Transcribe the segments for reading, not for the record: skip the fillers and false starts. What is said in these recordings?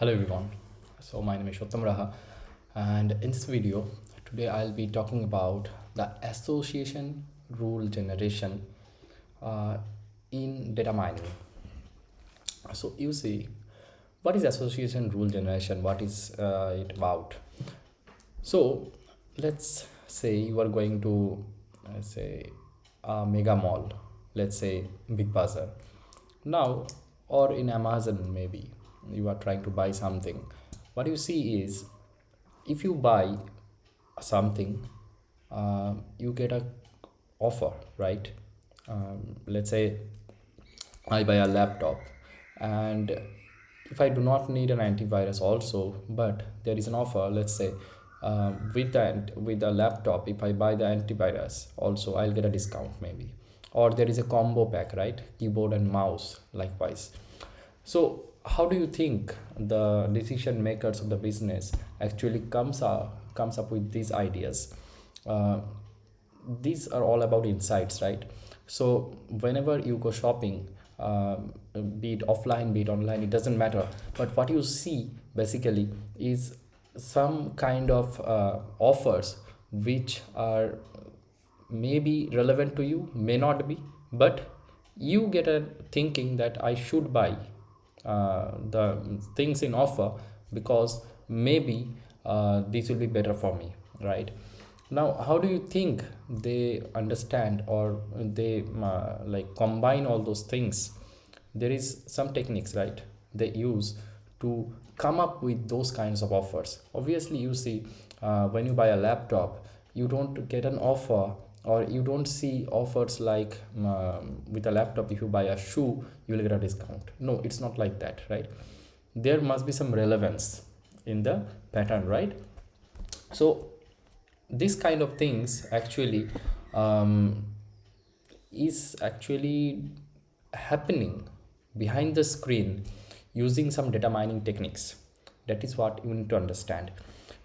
Hello everyone. So my name is Satyam Raha, and in this video today I'll be talking about the association rule generation uh, in data mining. So you see, what is association rule generation? What is it about? So let's say you are going to say a mega mall, let's say Big Bazaar. Now, or in Amazon maybe you are trying to buy something. What you see is if you buy something, you get a offer, right? Let's say I buy a laptop, and if I do not need an antivirus also, but there is an offer, let's say with the laptop, if I buy the antivirus also, I'll get a discount maybe, or there is a combo pack, right? Keyboard and mouse, likewise. So how do you think the decision makers of the business actually comes up with these ideas? Uh, these are all about insights, right? So whenever you go shopping, be it offline, be it online, it doesn't matter, but what you see basically is some kind of offers which are maybe relevant to you, may not be, but you get a thinking that I should buy the things in offer because maybe this will be better for me, right? Now how do you think they understand, or they like combine all those things? There is some techniques, right, they use to come up with those kinds of offers. Obviously you see, when you buy a laptop, you don't get an offer, or you don't see offers like with a laptop, if you buy a shoe you will get a discount. No, it's not like that, right? There must be some relevance in the pattern, right? So this kind of things actually um, is actually happening behind the screen using some data mining techniques. That is what you need to understand.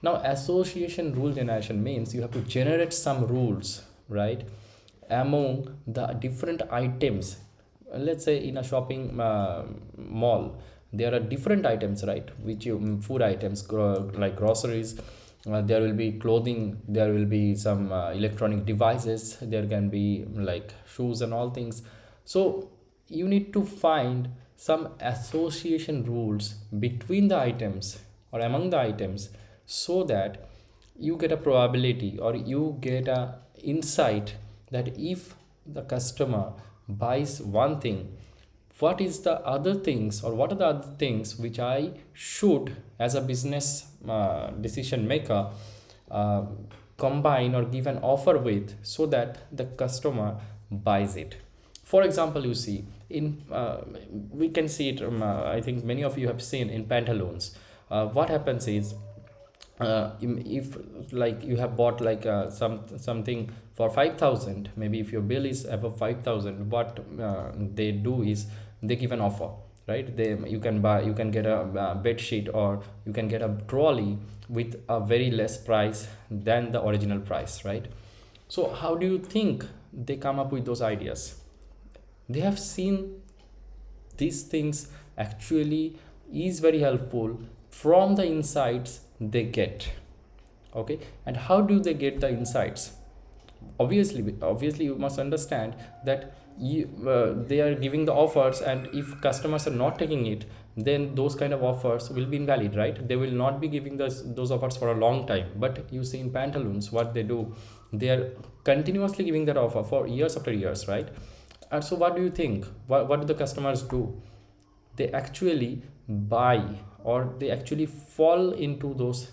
Now association rule generation means you have to generate some rules, right, among the different items. Let's say in a shopping mall, there are different items, right, which you food items, like groceries. There will be clothing, there will be some electronic devices, there can be like shoes and all things. So you need to find some association rules between the items or among the items, so that you get a probability, or you get a insight, that if the customer buys one thing, what is the other things, or what are the other things which I should, as a business decision maker, uh, combine or give an offer with, so that the customer buys it. For example, you see in we can see it, I think many of you have seen in pantaloons. What happens is, if like you have bought like something for 5,000, maybe if your bill is above 5,000, what they do is they give an offer, right? They, you can buy, you can get a bed sheet, or you can get a trolley with a very less price than the original price, right? So how do you think they come up with those ideas? They have seen these things actually is very helpful from the insights they get. Okay, and how do they get the insights? Obviously you must understand that they are giving the offers, and if customers are not taking it, then those kind of offers will be invalid, right? They will not be giving those offers for a long time. But you see in pantaloons, what they do, they are continuously giving that offer for years after years, right? And so what do you think, what do the customers do? They actually buy, or they actually fall into those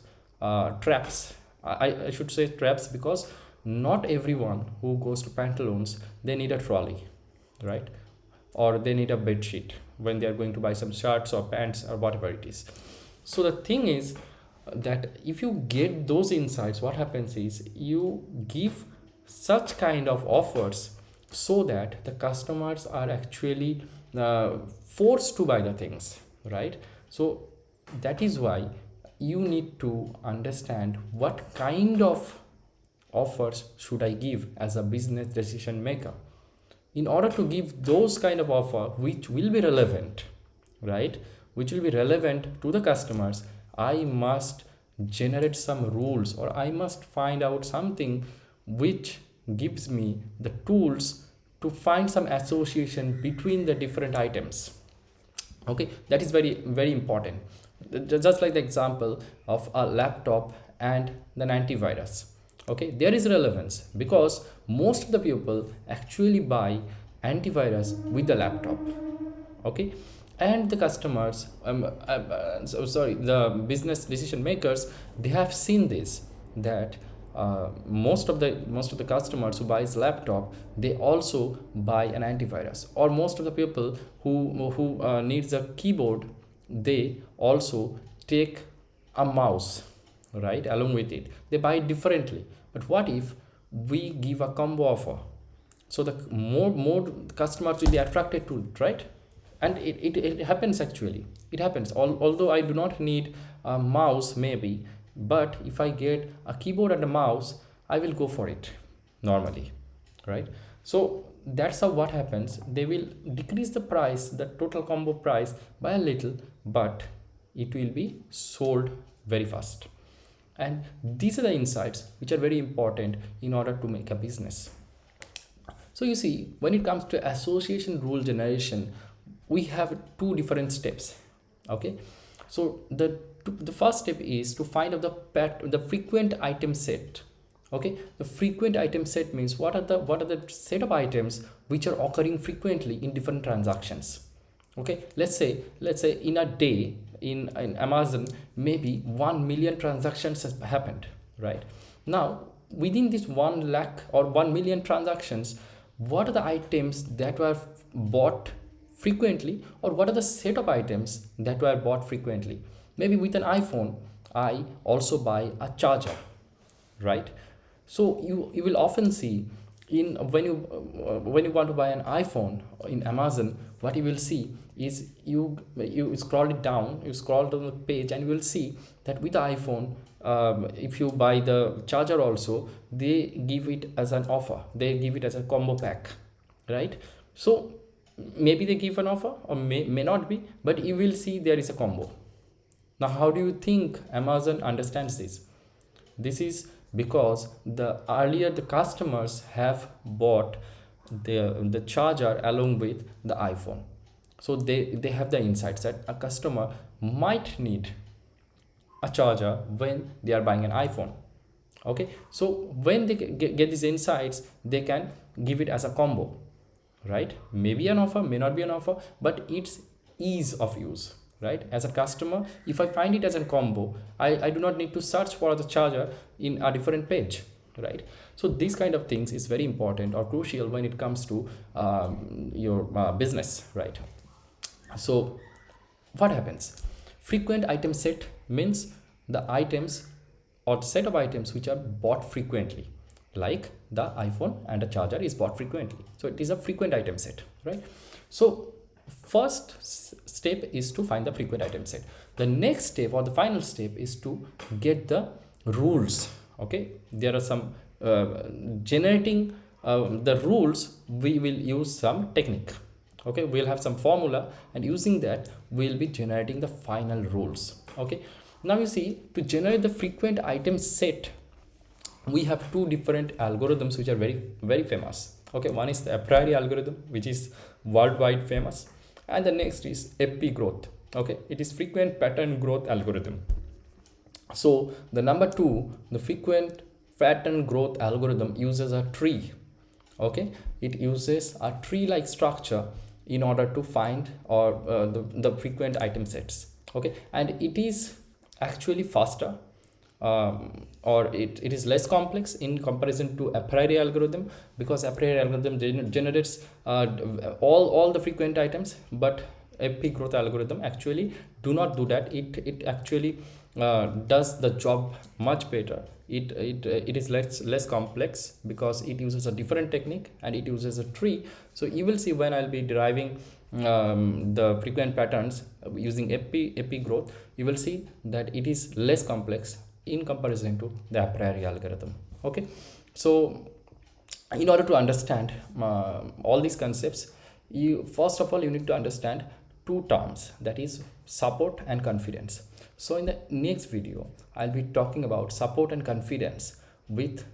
traps. I should say traps, because not everyone who goes to pantaloons, they need a trolley, right? Or they need a bed sheet when they are going to buy some shirts or pants or whatever it is. So the thing is that if you get those insights, what happens is you give such kind of offers, so that the customers are actually forced to buy the things, right? So that is why you need to understand what kind of offers should I give as a business decision maker, in order to give those kind of offer which will be relevant, right? which will be relevant to the customers, I must generate some rules, or I must find out something which gives me the tools to find some association between the different items. Okay, that is very important. Just like the example of a laptop and the antivirus. Okay, there is relevance because most of the people actually buy antivirus with the laptop. Okay, and the customers the business decision makers, they have seen this, that most of the customers who buys laptop, they also buy an antivirus, or most of the people who needs a keyboard, they also take a mouse, right, along with it. They buy it differently. But what if we give a combo offer, so the more customers will be attracted to it, right? And it happens, actually it happens. Although I do not need a mouse maybe, but if I get a keyboard and a mouse, I will go for it normally, right? So that's how what happens. They will decrease the price, the total combo price, by a little, but it will be sold very fast. And these are the insights which are very important in order to make a business. So you see, when it comes to association rule generation, we have two different steps. Okay, so the first step is to find out the frequent item set. Okay, the frequent item set means what are the set of items which are occurring frequently in different transactions. Okay, let's say in a day in Amazon, maybe 1 million transactions has happened, right? Now within this 1 lakh or 1 million transactions, what are the items that were bought frequently, or what are the set of items that were bought frequently? Maybe with an iPhone, I also buy a charger, right? So you will often see in when you want to buy an iPhone in Amazon, what you will see is you scroll it down, you scroll down the page, and you will see that with the iPhone, if you buy the charger also, they give it as an offer, they give it as a combo pack, right? So maybe they give an offer, or may not be, but you will see there is a combo. Now how do you think Amazon understands this? This is because the earlier the customers have bought the charger along with the iPhone, so they have the insights that a customer might need a charger when they are buying an iPhone. Okay, so when they get these insights, they can give it as a combo, right? Maybe an offer, may not be an offer, but it's ease of use, right? As a customer, if I find it as a combo, I do not need to search for the charger in a different page, right? So these kind of things is very important or crucial when it comes to your business, right? So what happens? Frequent item set means the items or the set of items which are bought frequently, like the iPhone and a charger is bought frequently, so it is a frequent item set, right? So first step is to find the frequent item set. The next step or the final step is to get the rules. Okay, there are some generating the rules. We will use some technique. Okay, we'll have some formula, and using that we'll be generating the final rules. Okay, now you see, to generate the frequent item set, we have two different algorithms which are very famous. Okay, one is the a priori algorithm, which is worldwide famous, and the next is FP growth. Okay, it is frequent pattern growth algorithm. So the number two, the frequent pattern growth algorithm, uses a tree. Okay, it uses a tree like structure in order to find or the frequent item sets. Okay, and it is actually faster, or it is less complex in comparison to a priori algorithm, because a priori algorithm generates all the frequent items, but FP growth algorithm actually do not do that. It actually does the job much better. It is less complex because it uses a different technique and it uses a tree. So you will see when I'll be deriving the frequent patterns using FP growth, you will see that it is less complex in comparison to the a priori algorithm. Okay, so in order to understand all these concepts, you first of all you need to understand two terms, that is support and confidence. So in the next video I'll be talking about support and confidence with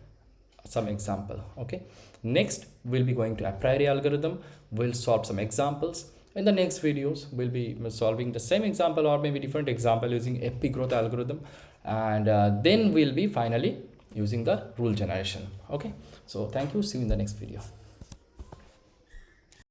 some example. Okay, next we'll be going to a priori algorithm. We'll solve some examples. In the next videos we'll be solving the same example or maybe different example using epic growth algorithm, and then we'll be finally using the rule generation. Okay, so thank you, see you in the next video.